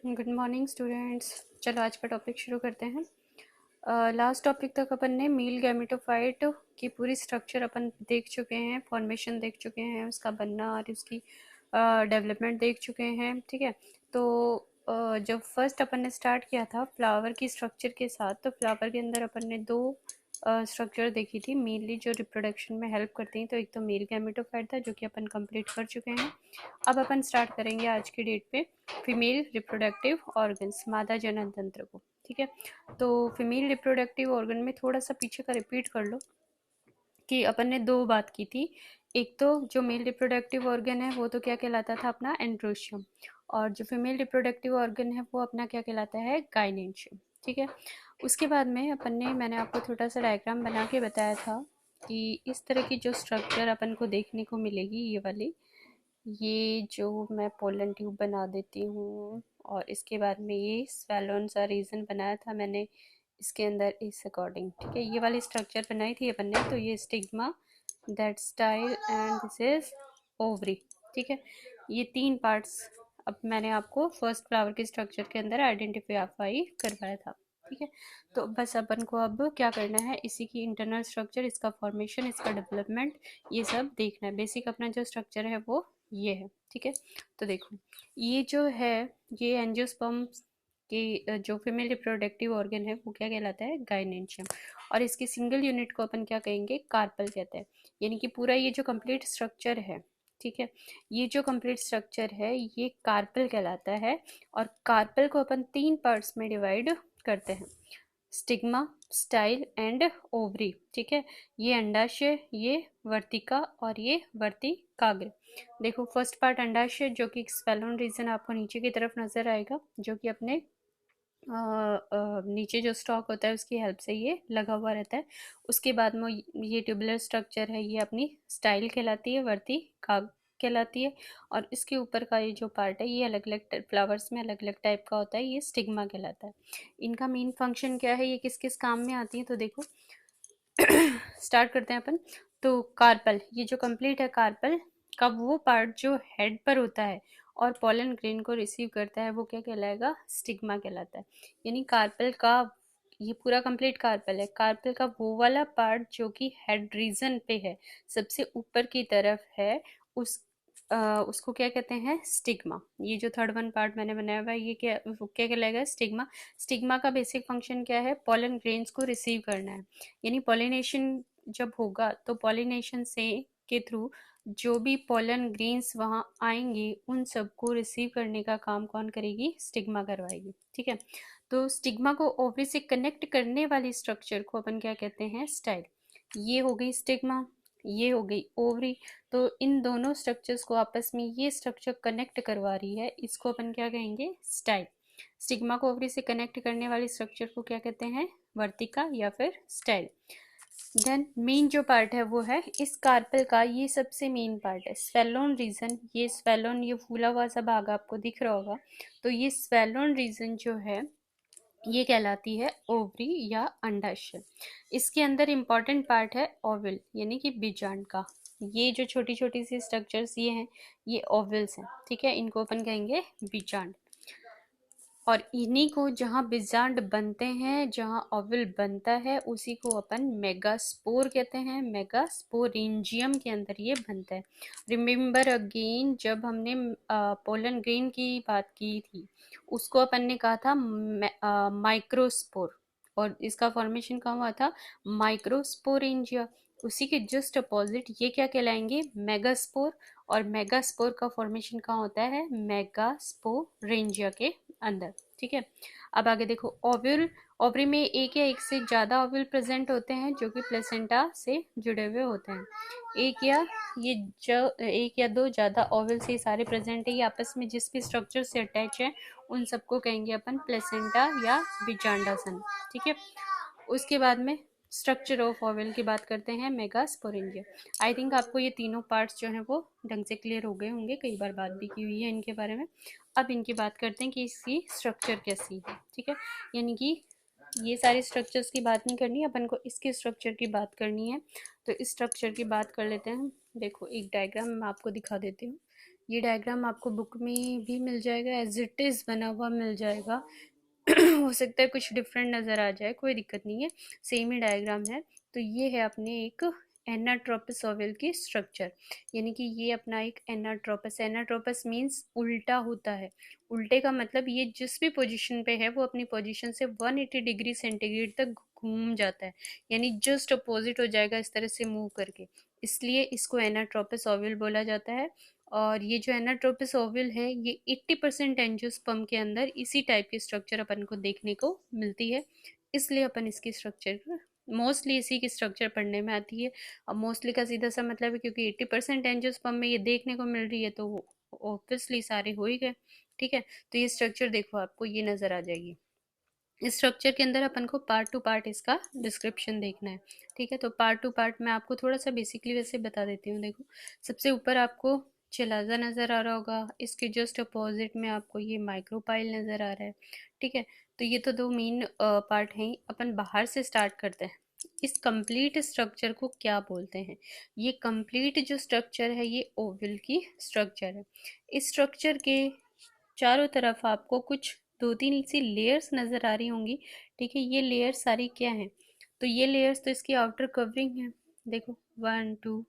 Good morning students. चलो आज का टॉपिक शुरू करते हैं। लास्ट टॉपिक तक अपन ने मेल गैमेटोफाइट की पूरी स्ट्रक्चर अपन देख चुके हैं, फॉर्मेशन देख चुके हैं, उसका बनना और उसकी डेवलपमेंट देख चुके हैं। ठीक है, तो जब फर्स्ट अपन ने स्टार्ट किया था फ्लावर की स्ट्रक्चर के साथ, तो फ्लावर के अंदर अपन ने दो स्ट्रक्चर देखी थी मेनली जो रिप्रोडक्शन में हेल्प करती हैं। तो एक तो मेल गैमेटोफाइट था जो कि अपन कंप्लीट कर चुके हैं। अब अपन स्टार्ट करेंगे आज की डेट पे फीमेल रिप्रोडक्टिव ऑर्गन्स, मादा जनन तंत्र को। ठीक है, तो फीमेल रिप्रोडक्टिव ऑर्गन में थोड़ा सा पीछे का रिपीट कर लो कि अपन ने दो बात की थी। एक तो जो मेल रिप्रोडक्टिव ऑर्गन है वो तो क्या कहलाता था अपना एंड्रोशियम, और जो फीमेल रिप्रोडक्टिव ऑर्गन है वो अपना क्या कहलाता है गाइनेशियम। ठीक है, उसके बाद में मैंने आपको थोड़ा सा डायग्राम बना के बताया था कि इस तरह की जो स्ट्रक्चर अपन को देखने को मिलेगी, ये वाली, ये जो मैं पोलन ट्यूब बना देती हूँ और इसके बाद में ये स्वेलोन सा रीजन बनाया था मैंने इसके अंदर इस अकॉर्डिंग। ठीक है, ये वाली स्ट्रक्चर बनाई थी अपन ने। तो ये stigma, that style and this is ovary. ठीक है, ये तीन पार्ट्स अब मैंने आपको फर्स्ट फ्लावर के स्ट्रक्चर के अंदर आइडेंटिफाई करवाया था। ठीक है, तो बस अपन को अब क्या करना है, इसी की इंटरनल स्ट्रक्चर, इसका फॉर्मेशन, इसका डेवलपमेंट, ये सब देखना है। बेसिक अपना जो स्ट्रक्चर है वो ये है। ठीक है, तो देखो ये जो है, ये एंजियोस्पर्म की जो फीमेल रिप्रोडक्टिव ऑर्गन है वो क्या कहलाता है गाइनेशियम, और इसके सिंगल यूनिट को अपन क्या कहेंगे, कार्पल कहते हैं। यानी कि पूरा ये जो कंप्लीट स्ट्रक्चर है, ठीक है, ये जो कंप्लीट स्ट्रक्चर है ये कार्पल कहलाता है। और कार्पल को अपन तीन पार्ट्स में डिवाइड करते हैं, स्टिग्मा, स्टाइल एंड ओवरी। ठीक है, ये अंडाशय, ये वर्तिका और ये वर्तिकाग्र। देखो फर्स्ट पार्ट अंडाशय जो कि स्पेलोन रीजन आपको नीचे की तरफ नजर आएगा, जो कि अपने नीचे जो स्टॉक होता है उसकी हेल्प से ये लगा हुआ रहता है। उसके बाद में ये ट्यूबुलर स्ट्रक्चर है, ये अपनी स्टाइल कहलाती है, वर्तिकाग्र कहलाती है। और इसके ऊपर का ये जो पार्ट है ये अलग अलग फ्लावर्स में अलग अलग टाइप का होता है, ये स्टिग्मा कहलाता है। इनका मेन फंक्शन क्या है, ये किस किस काम में आती है, तो देखो स्टार्ट करते हैं अपन। तो कार्पल, ये जो कंप्लीट है कार्पल का वो पार्ट जो हेड पर होता है और पोलन ग्रेन को रिसीव करता है वो क्या कहलाएगा, स्टिग्मा कहलाता है। यानी कार्पल का ये पूरा कंप्लीट कार्पल है, कार्पल का वो वाला पार्ट जो कि हेड रीजन पे है, सबसे ऊपर की तरफ है, उस उसको क्या कहते हैं, स्टिग्मा। ये जो थर्ड वन पार्ट मैंने बनाया हुआ है ये क्या कहलाएगा, स्टिग्मा। स्टिग्मा का बेसिक फंक्शन क्या है, पोलन ग्रेन्स को रिसीव करना है। यानी पॉलिनेशन जब होगा तो पॉलिनेशन से के थ्रू जो भी पोलन ग्रेन्स वहाँ आएंगे उन सबको रिसीव करने का काम कौन करेगी, स्टिग्मा करवाएगी। ठीक है, तो स्टिग्मा को ओवरी से कनेक्ट करने वाली स्ट्रक्चर को अपन क्या कहते हैं, स्टाइल। ये हो गई स्टिग्मा, ये हो गई ओवरी। तो इन दोनों स्ट्रक्चर्स को आपस में ये स्ट्रक्चर कनेक्ट करवा रही है, इसको अपन क्या कहेंगे, स्टाइल। स्टिग्मा को ओवरी से कनेक्ट करने वाली स्ट्रक्चर को क्या कहते हैं, वर्तिका या फिर स्टाइल। देन मेन जो पार्ट है वो है इस कार्पल का, ये सबसे मेन पार्ट है स्वेलोन रीजन। ये स्वेलोन, ये फूला हुआ सा भाग आपको दिख रहा होगा, तो ये स्वेलोन रीजन जो है ये कहलाती है ओवरी या अंडाशय। इसके अंदर इंपॉर्टेंट पार्ट है ओवल, यानी कि बीजांड का। ये जो छोटी छोटी सी स्ट्रक्चर्स ये हैं, ये ओवल्स हैं। ठीक है, इनको अपन कहेंगे बीजांड। और इन्हीं को जहाँ बीजांड बनते हैं, जहाँ ओवल बनता है, उसी को अपन मेगास्पोर कहते हैं। मेगास्पोरेंजियम के अंदर ये बनता है। रिमेम्बर अगेन, जब हमने पोलन ग्रेन की बात की थी उसको अपन ने कहा था माइक्रोस्पोर, और इसका फॉर्मेशन कहाँ हुआ था, माइक्रोस्पोरेंजिया। उसी के जस्ट अपोजिट ये क्या कहलाएंगे, मेगास्पोर। और मेगास्पोर का फॉर्मेशन कहाँ होता है, मेगास्पोरेंजिया के अंदर। ठीक है, अब आगे देखो ओव्यूल। ओवरी में एक या एक से ज़्यादा ओव्यूल प्रेजेंट होते हैं जो कि प्लेसेंटा से जुड़े हुए होते हैं। एक या दो ज़्यादा ओव्यूल से सारे प्रेजेंट है, ये आपस में जिस भी स्ट्रक्चर से अटैच है उन सबको कहेंगे अपन प्लेसेंटा या बीजांडासन। ठीक है, उसके बाद में स्ट्रक्चर ऑफ ओवल की बात करते हैं, मेगास्पोरेंजिया। आई थिंक आपको ये तीनों पार्ट्स जो हैं वो ढंग से क्लियर हो गए होंगे, कई बार बात भी की हुई है इनके बारे में। अब इनकी बात करते हैं कि इसकी स्ट्रक्चर कैसी है। ठीक है, यानी कि ये सारे स्ट्रक्चर्स की बात नहीं करनी, अपन को इसके स्ट्रक्चर की बात करनी है। तो इस स्ट्रक्चर की बात कर लेते हैं। देखो एक डायग्राम मैं आपको दिखा देती हूँ। ये डायग्राम आपको बुक में भी मिल जाएगा, एज इट इज़ बना हुआ मिल जाएगा। हो सकता है कुछ डिफरेंट नज़र आ जाए, कोई दिक्कत नहीं है, सेम ही डायग्राम है। तो ये है अपने एक एनाट्रोपस ओवल की स्ट्रक्चर, यानी कि ये अपना एक एनाट्रोपस, एनाट्रोपस मीन्स उल्टा होता है। उल्टे का मतलब ये जिस भी पोजीशन पे है वो अपनी पोजीशन से 180 डिग्री सेंटीग्रेड तक घूम जाता है, यानी जस्ट अपोजिट हो जाएगा इस तरह से मूव करके, इसलिए इसको एनाट्रोपस ओवल बोला जाता है। और ये जो एनाट्रोपस ओवल है ये 80% एंजियोस्पर्म के अंदर इसी टाइप की स्ट्रक्चर अपन को देखने को मिलती है, इसलिए अपन इसकी स्ट्रक्चर मोस्टली इसी की स्ट्रक्चर पढ़ने में आती है। अब मोस्टली का सीधा सा मतलब है क्योंकि 80% एंजियोस्पर्म में ये देखने को मिल रही है तो वो ऑब्वियसली सारे हो ही गए। ठीक है, तो ये स्ट्रक्चर देखो आपको ये नज़र आ जाएगी। इस स्ट्रक्चर के अंदर अपन को पार्ट टू पार्ट इसका डिस्क्रिप्शन देखना है। ठीक है, तो पार्ट टू पार्ट मैं आपको थोड़ा सा बेसिकली वैसे बता देती हूँ। देखो, सबसे ऊपर आपको चिलाजा नज़र आ रहा होगा, इसके जस्ट अपोजिट में आपको ये माइक्रोपाइल नज़र आ रहा है। ठीक है, तो ये तो दो मेन पार्ट हैं। अपन बाहर से स्टार्ट करते हैं। इस कंप्लीट स्ट्रक्चर को क्या बोलते हैं? ये कंप्लीट जो स्ट्रक्चर है ये ओवल की स्ट्रक्चर है। इस स्ट्रक्चर के चारों तरफ आपको कुछ दो तीन सी लेयर्स नज़र आ रही होंगी। ठीक है, ये लेयर्स सारी क्या हैं? तो ये लेयर्स तो इसकी आउटर कवरिंग है। देखो, 1 2,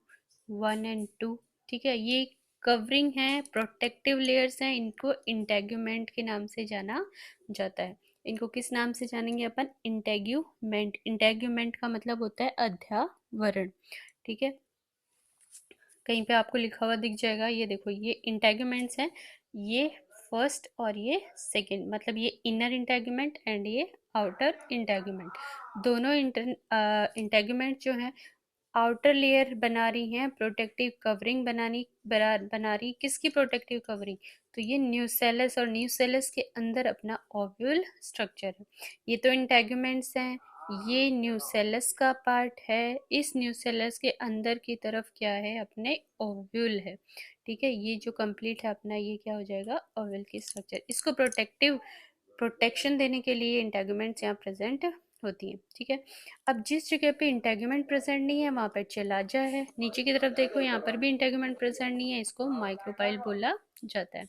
1 एंड 2। ठीक है, ये कवरिंग है, प्रोटेक्टिव लेयर्स हैं, इनको इंटेग्यूमेंट के नाम से जाना जाता है। इनको किस नाम से जानेंगे अपन? इंटेग्यूमेंट। इंटेग्यूमेंट का मतलब होता है अध्यावरण। ठीक है, कहीं पे आपको लिखा हुआ दिख जाएगा, ये देखो, ये इंटेग्यूमेंट्स हैं। ये फर्स्ट और ये सेकंड, मतलब ये इनर इंटेग्यूमेंट एंड ये आउटर इंटेग्यूमेंट। दोनों इंटेग्यूमेंट जो हैं आउटर लेयर बना रही हैं, प्रोटेक्टिव कवरिंग बना रही। किसकी प्रोटेक्टिव कवरिंग? तो ये न्यूसेलस, और न्यूसेलस के अंदर अपना ओव्यूल स्ट्रक्चर है। ये तो इंटेग्यूमेंट्स हैं, ये न्यूसेलस का पार्ट है। इस न्यूसेलस के अंदर की तरफ क्या है? अपने ओव्यूल है। ठीक है, ये जो कंप्लीट है अपना, ये क्या हो जाएगा? ओव्यूल की स्ट्रक्चर। इसको प्रोटेक्शन देने के लिए इंटेगुमेंट्स यहाँ प्रेजेंट होती हैं। ठीक है, अब जिस जगह पे इंटेगुमेंट प्रेजेंट नहीं है वहाँ पर चिलाजा है। नीचे की तरफ देखो, यहाँ पर भी इंटेगुमेंट प्रेजेंट नहीं है, इसको माइक्रोपाइल बोला जाता है।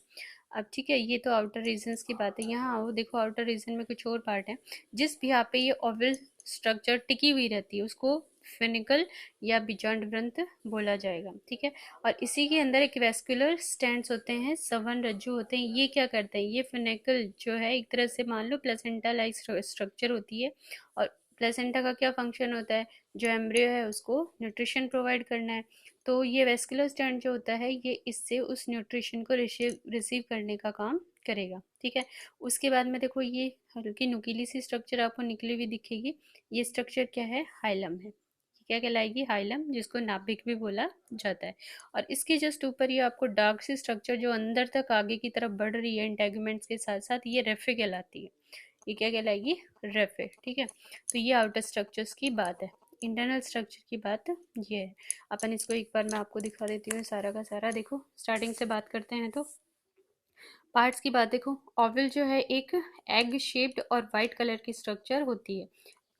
अब ठीक है, ये तो आउटर रीजन्स की बात है। यहाँ आओ, देखो आउटर रीजन में कुछ और पार्ट है। जिस भी यहाँ पे ये ओवल स्ट्रक्चर टिकी हुई रहती है उसको फिनिकल या बिजॉन्ड व्रंत बोला जाएगा। ठीक है, और इसी के अंदर एक वेस्कुलर स्टैंड्स होते हैं, सवन रज्जु होते हैं। ये क्या करते हैं? ये फिनिकल जो है एक तरह से मान लो प्लेसेंटा लाइक स्ट्रक्चर होती है, और प्लेसेंटा का क्या फंक्शन होता है? जो एम्ब्रियो है उसको न्यूट्रिशन प्रोवाइड करना है। तो ये वेस्कुलर स्टैंड जो होता है ये इससे उस न्यूट्रिशन को रिसीव करने का काम करेगा। ठीक है, उसके बाद में देखो, ये हल्की नुकीली सी स्ट्रक्चर आपको निकली हुई दिखेगी। ये स्ट्रक्चर क्या है? हाइलम है। क्या कहलाएगी? हाइलम, जिसको नाभिक भी बोला जाता है। और इसके जस्ट ऊपर ये आपको डार्क सी स्ट्रक्चर जो अंदर तक आगे की तरफ बढ़ रही है इंटेगुमेंट्स के साथ साथ, ये रेफे कहलाती है। ये क्या कहलाएगी? रेफे। ठीक है, तो ये आउटर स्ट्रक्चर्स की बात है। इंटरनल स्ट्रक्चर की बात ये है। अपन इसको एक बार मैं आपको दिखा देती हूँ सारा का सारा। देखो, स्टार्टिंग से बात करते हैं तो पार्ट्स की बात देखो। ओवल जो है एक एग शेप्ड और वाइट कलर की स्ट्रक्चर होती है।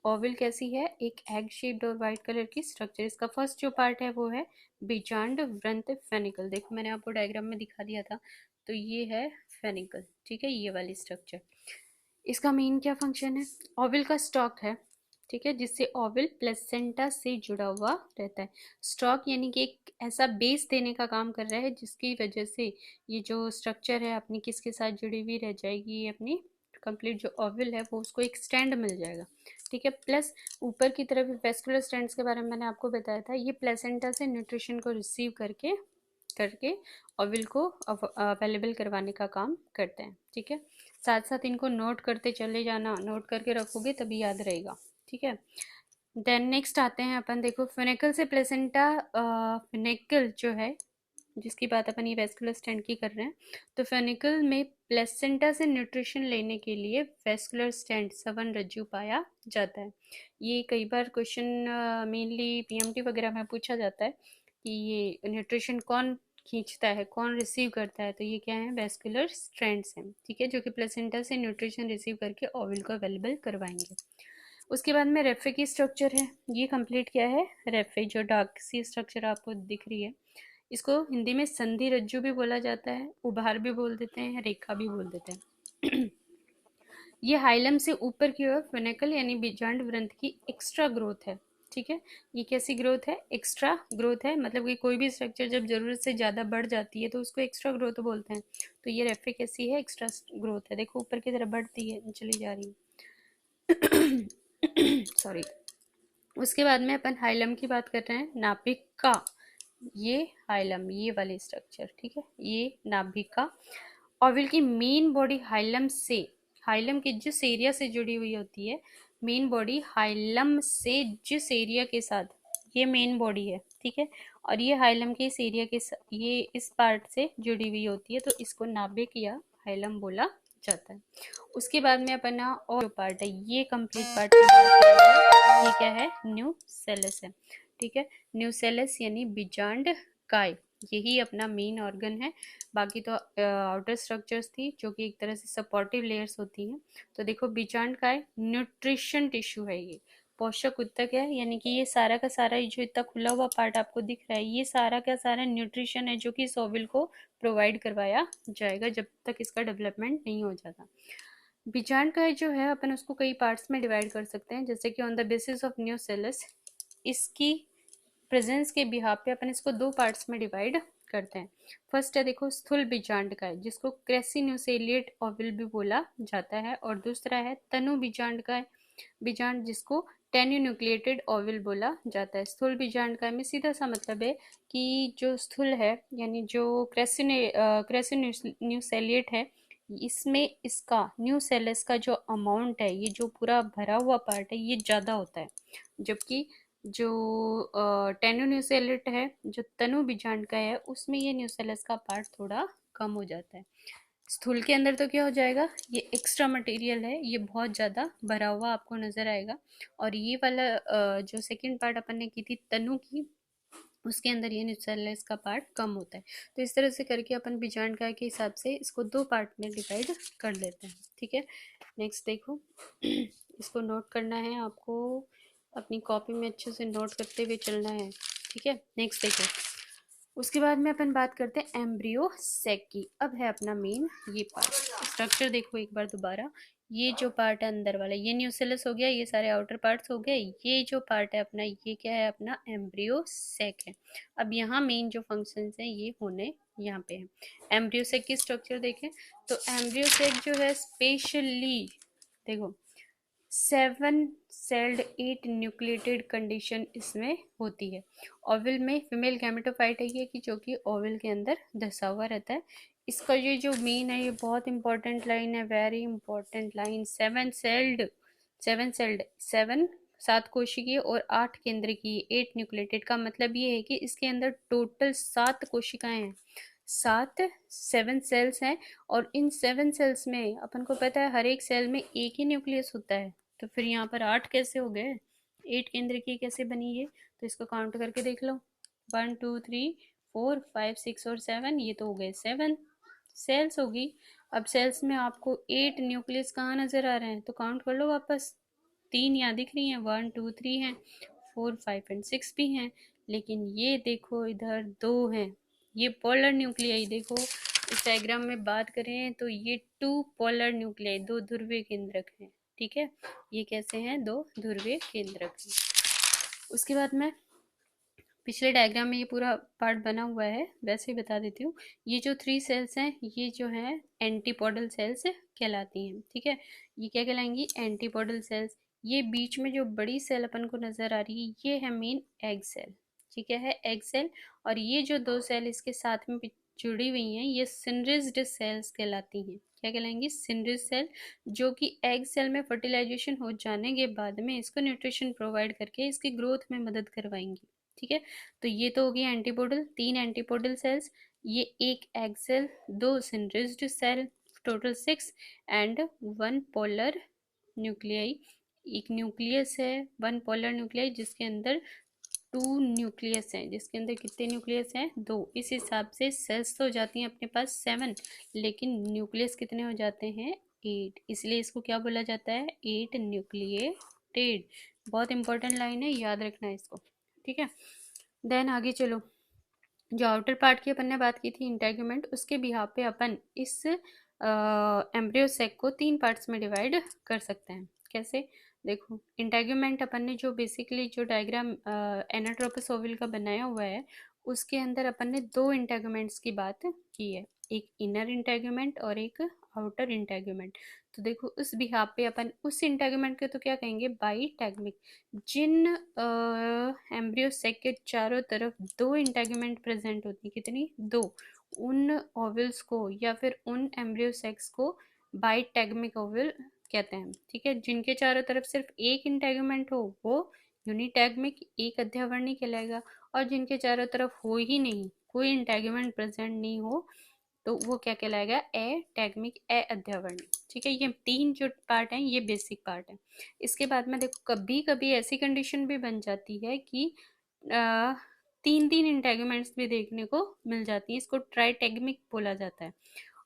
ओवल कैसी है? एक एग शेप्ड और वाइट कलर की स्ट्रक्चर। इसका फर्स्ट जो पार्ट है वो है बिजांड व्रंत फेनिकल। देखो, मैंने आपको डायग्राम में दिखा दिया था, तो ये है फेनिकल। ठीक है, ये वाली स्ट्रक्चर। इसका मेन क्या फंक्शन है? ओवल का स्टॉक है। ठीक है, जिससे ओवल प्लेसेंटा से जुड़ा हुआ रहता है। स्टॉक यानी कि एक ऐसा बेस देने का काम कर रहा है जिसकी वजह से ये जो स्ट्रक्चर है अपनी किसके साथ जुड़ी हुई रह जाएगी? ये अपनी कंप्लीट जो ओवल है वो उसको एक स्टैंड मिल जाएगा। ठीक है, प्लस ऊपर की तरफ वेस्कुलर स्टैंड्स के बारे में मैंने आपको बताया था। ये प्लेसेंटा से न्यूट्रिशन को रिसीव करके करके ओवल को अवेलेबल करवाने का काम करते हैं। ठीक है, साथ साथ इनको नोट करते चले जाना, नोट करके रखोगे तभी याद रहेगा। ठीक है, देन नेक्स्ट आते हैं अपन। देखो, फिनेकल से प्लेसेंटा, फिनेकल जो है जिसकी बात अपन ये वेस्कुलर स्टैंड की कर रहे हैं, तो फेनिकल में प्लेसेंटा से न्यूट्रिशन लेने के लिए वेस्कुलर स्टैंड सवन रज्जु पाया जाता है। ये कई बार क्वेश्चन मेनली पीएमटी वगैरह में पूछा जाता है कि ये न्यूट्रिशन कौन खींचता है, कौन रिसीव करता है? तो ये क्या है? वेस्कुलर स्ट्रैंड्स हैं। ठीक है, जो कि प्लेसेंटा से न्यूट्रिशन रिसीव करके ओवल को अवेलेबल करवाएंगे। उसके बाद में रेफे की स्ट्रक्चर है। ये कंप्लीट क्या है? रेफे, जो डार्क सी स्ट्रक्चर आपको दिख रही है, इसको हिंदी में संधि रज्जु भी बोला जाता है, उभार भी बोल देते हैं, रेखा भी बोल देते हैं। ये हाइलम से ऊपर की ओर फेनेकल यानी बीजांड ग्रंथि की एक्स्ट्रा ग्रोथ है। ठीक है, ये कैसी ग्रोथ है? एक्स्ट्रा ग्रोथ है, मतलब कि कोई भी स्ट्रक्चर जब जरूरत से ज़्यादा बढ़ जाती है तो उसको एक्स्ट्रा ग्रोथ बोलते हैं। तो ये रेफे कैसी है? एक्स्ट्रा ग्रोथ है। देखो ऊपर की तरफ बढ़ती है, चली जा रही है। सॉरी। उसके बाद में अपन हाइलम की बात कर रहे हैं, नाभिका। ये हाइलम, ये वाली स्ट्रक्चर, ठीक है, ये नाभिका। ओवल की मेन बॉडी हाइलम से, हाइलम के जिस एरिया से जुड़ी हुई होती है, मेन बॉडी हाइलम से जिस एरिया के साथ, ये मेन बॉडी है, ठीक है, और ये हाइलम के इस एरिया के साथ, ये इस पार्ट से जुड़ी हुई होती है, तो इसको नाभिक या हाइलम बोला जाता है। उसके बाद में अपना और जो पार्ट है, ये कंप्लीट पार्ट की बात करेंगे, ये क्या है? न्यूसेलस है। ठीक है, न्यूसेलस यानी बीजांड काय, यही अपना मेन ऑर्गन है। बाकी तो आउटर स्ट्रक्चर्स थी जो कि एक तरह से सपोर्टिव लेयर्स होती हैं। तो देखो बीजांड काय न्यूट्रिशन टिश्यू है, ये पोषक ऊतक है, यानी कि ये सारा का सारा, ये जो इतना खुला हुआ पार्ट आपको दिख रहा है, ये सारा का सारा न्यूट्रिशन है जो कि इस ओवल को प्रोवाइड करवाया जाएगा जब तक इसका डेवलपमेंट नहीं हो जाता। बीजांड काय जो है अपन उसको कई पार्ट्स में डिवाइड कर सकते हैं, जैसे कि on the basis of nucellus, इसकी प्रेजेंस के बिहाफ पे अपन इसको दो पार्ट्स में डिवाइड करते हैं। फर्स्ट है देखो स्थूल बीजांड काय, जिसको क्रेसिन्यूसेलिएट ओवल भी बोला जाता है, और दूसरा है तनु बीजांड काय, बीजांड जिसको टेन्यून्यूक्लिएटेड ओवल बोला जाता है। स्थूल बीजांड काय में सीधा सा मतलब है कि जो स्थूल है, यानी जो क्रेसिन्यूसेलिएट है, इसमें इसका न्यूसेलस का जो अमाउंट है, ये जो पूरा भरा हुआ पार्ट है, ये ज़्यादा होता है, जबकि जो टेनो न्यूसेलेट है, जो तनु बीजांड का है, उसमें ये न्यूसेलस का पार्ट थोड़ा कम हो जाता है। स्थूल के अंदर तो क्या हो जाएगा, ये एक्स्ट्रा मटेरियल है, ये बहुत ज़्यादा भरा हुआ आपको नज़र आएगा, और ये वाला जो सेकंड पार्ट अपन ने की थी तनु की, उसके अंदर ये न्यूसेलस का पार्ट कम होता है। तो इस तरह से करके अपन बीजांड काय के हिसाब से इसको दो पार्ट में डिवाइड कर देते हैं। ठीक है, नेक्स्ट देखो, इसको नोट करना है आपको, अपनी कॉपी में अच्छे से नोट करते हुए चलना है। ठीक है, नेक्स्ट देखो, उसके बाद में अपन बात करते हैं एम्ब्रियो सेक की। अब है अपना मेन ये पार्ट, स्ट्रक्चर देखो एक बार दोबारा, ये जो पार्ट है अंदर वाला, ये न्यूसेलस हो गया, ये सारे आउटर पार्ट्स हो गए, ये जो पार्ट है अपना, ये क्या है? अपना एम्ब्रियो सेक है। अब यहाँ मेन जो फंक्शंस हैं ये होने यहाँ पे है। एम्ब्रियो सेक की स्ट्रक्चर देखें तो एम्ब्रियो सेक जो है स्पेशली देखो 7 सेल्ड 8 न्यूक्लिएटेड कंडीशन इसमें होती है। ओवल में फीमेल गैमेटोफाइट है ये, कि जो कि ओवल के अंदर धसा हुआ रहता है। इसका ये जो मीन है, ये बहुत इंपॉर्टेंट लाइन है, वेरी इंपॉर्टेंट लाइन। 7 7 कोशिकीय और 8 केंद्रकीय, 8 न्यूक्लिएटेड का मतलब ये है कि इसके अंदर टोटल 7 कोशिकाएं हैं, 7 सेल्स हैं, और इन 7 सेल्स में अपन को पता है हर एक सेल में एक ही न्यूक्लियस होता है, तो फिर यहाँ पर 8 कैसे हो गए? 8 केंद्र की कैसे बनी ये? तो इसको काउंट करके देख लो, 1 2 3 4 5 6 और 7, ये तो हो गए 7 सेल्स होगी। अब सेल्स में आपको 8 न्यूक्लियस कहाँ नजर आ रहे हैं? तो काउंट कर लो वापस, 3 यहाँ दिख रही हैं, 1 2 3 हैं, 4 5 एंड 6 भी हैं, लेकिन ये देखो इधर 2 हैं, ये पोलर न्यूक्लियाई। देखो इस डायग्राम में बात करें तो ये 2 पोलर न्यूक्लियाई, 2 ध्रुवीय केंद्रक हैं। ठीक है, ये कैसे हैं? 2 ध्रुवीय केंद्रक हैं। उसके बाद में पिछले डायग्राम में ये पूरा पार्ट बना हुआ है, वैसे ही बता देती हूँ। ये जो 3 सेल्स हैं, ये जो है एंटीपोडल सेल्स कहलाती हैं। ठीक है, ये क्या कहलाएंगी? Antipodal cells. ये बीच में जो बड़ी सेल अपन को नजर आ रही है, ये है मेन एग सेल। ठीक है, एग सेल। और ये जो 2 सेल इसके साथ में जुड़ी हुई हैं, ये सिनरिज्ड सेल्स कहलाती हैं। क्या कहलाएंगी? सिनरिज्ड सेल, जो कि एग सेल में फर्टिलाइजेशन हो जाने के बाद में इसको न्यूट्रिशन प्रोवाइड करके इसकी ग्रोथ में मदद करवाएंगी। ठीक है, तो ये तो हो गई एंटीपोडल, 3 एंटीपोडल सेल्स, ये एक egg cell, 2 synergid cell, total 6, and 1 polar nuclei. एक न्यूक्लियस है, 1 पोलर न्यूक्लियाई, जिसके अंदर 2 न्यूक्लियस हैं, जिसके अंदर कितने न्यूक्लियस हैं? 2। इस हिसाब से सेल्स तो हो जाती हैं अपने पास 7, लेकिन न्यूक्लियस कितने हो जाते हैं? 8। इसलिए इसको क्या बोला जाता है? 8 न्यूक्लिएटेड। बहुत इंपॉर्टेंट लाइन है, याद रखना है इसको। ठीक है, देन आगे चलो, जो आउटर पार्ट की अपन ने बात की थी इंटेगुमेंट, उसके बिहाफ पे अपन इस एम्ब्रियो सेक को 3 पार्ट्स में डिवाइड कर सकते हैं। कैसे? देखो, इंटेगुमेंट अपन ने जो बेसिकली जो डायग्राम एनाट्रोपस ओवल का बनाया हुआ है, उसके अंदर अपन ने 2 इंटेगुमेंट्स की बात की है, एक इनर इंटेगुमेंट और एक आउटर इंटेगुमेंट। तो देखो, उस बिहाफ पे अपन उस इंटेगुमेंट के तो क्या कहेंगे, बाईटैगमिक। जिन एम्ब्रियो सेक के चारों तरफ 2 इंटेगुमेंट प्रेजेंट होती है, कितनी? 2। उन ओवल्स को या फिर उन एम्ब्रियो सेक्स को बाईटैगमिक ओवल कहते हैं। ठीक है, जिनके चारों तरफ सिर्फ एक इंटेगुमेंट हो वो यूनिटैगमिक, एक अध्यावरणी कहलाएगा। और जिनके चारों तरफ हो ही नहीं, कोई इंटेगुमेंट प्रेजेंट नहीं हो, तो वो क्या कहलाएगा, ए टैगमिक, ए अध्यावरणी। ठीक है, ये 3 जो पार्ट हैं ये बेसिक पार्ट है। इसके बाद में देखो, कभी कभी ऐसी कंडीशन भी बन जाती है कि 3 इंटेगुमेंट्स भी देखने को मिल जाती है, इसको ट्राइटैगमिक बोला जाता है।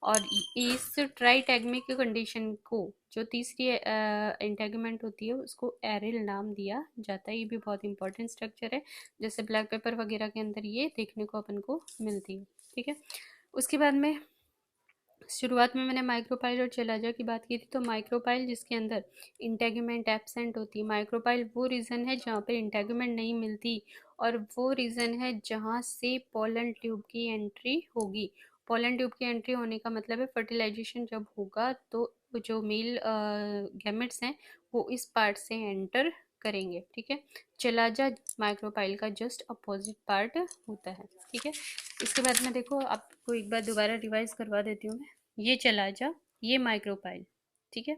और इस ट्राइटैगमिक कंडीशन को, जो तीसरी इंटेगुमेंट होती है, उसको एरिल नाम दिया जाता है। ये भी बहुत इंपॉर्टेंट स्ट्रक्चर है, जैसे ब्लैक पेपर वगैरह के अंदर ये देखने को अपन को मिलती है। ठीक है, उसके बाद में शुरुआत में मैंने माइक्रोपाइल और चिलाजा की बात की थी। तो माइक्रोपाइल जिसके अंदर इंटेगुमेंट एब्सेंट होती है, माइक्रोपाइल वो रीजन है जहाँ पे इंटेगुमेंट नहीं मिलती, और वो रीजन है जहाँ से पोलन ट्यूब की एंट्री होगी। पोलन ट्यूब की एंट्री होने का मतलब है फर्टिलाइजेशन जब होगा तो जो मेल गैमेट्स हैं वो इस पार्ट से एंटर करेंगे। ठीक है, चिलाजा माइक्रोपाइल का जस्ट अपोजिट पार्ट होता है। ठीक है, इसके बाद में देखो, आपको एक बार दोबारा रिवाइज करवा देती हूँ मैं। ये चला जा, ये माइक्रोपाइल। ठीक है,